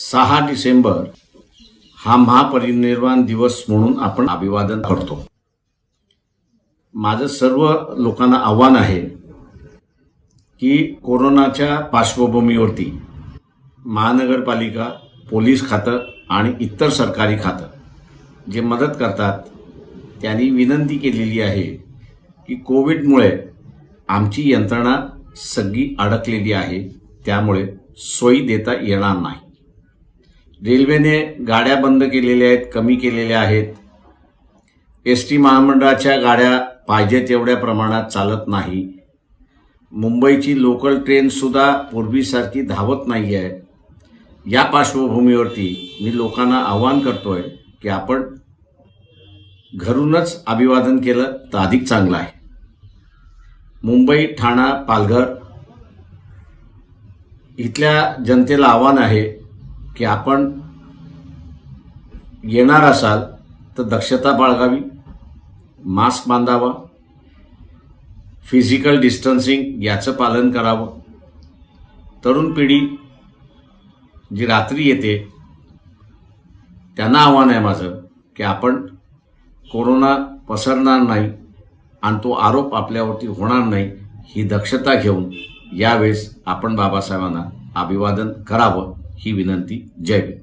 6 डिसेंबर हा महापरिनिर्वाण दिवस म्हणून आपण अभिवादन करतो। माझं सर्व लोकांना आव्हान आहे की कोरोनाच्या पार्श्वभूमीवरती महानगरपालिका, पोलीस खातं आणि इतर सरकारी खातं जे मदत करतात त्यांनी विनंती केलेली आहे की कोविडमुळे आमची यंत्रणा सगळी अडकलेली आहे, त्यामुळे सोयी देता येणार नाही। रेल्वेने गाड्या बंद केलेल्या आहेत, कमी केलेल्या आहेत। एसटी महामंडळाच्या गाड्या पाहिजे तेवढ्या प्रमाणात चालत नाही। मुंबईची लोकल ट्रेन सुद्धा पूर्वीसारखी धावत नाही आहे। या पार्श्वभूमीवरती मी लोकांना आवाहन करतोय की आपण घरूनच अभिवादन केलं तर अधिक चांगलं आहे। मुंबई, ठाणा, पालघर इथल्या जनतेला आव्हान आहे की आपण येणार असाल तर दक्षता बाळगावी, मास्क बांधावा, फिजिकल डिस्टन्सिंग याचं पालन करावं। तरुण पिढी जी रात्री येते त्यांना आव्हान आहे माझं की आपण कोरोना पसरणार नाही आणि तो आरोप आपल्यावरती होणार नाही ही दक्षता घेऊन यावेळेस आपण बाबासाहेबांना अभिवादन करावं ही विनंती। जय हिंद।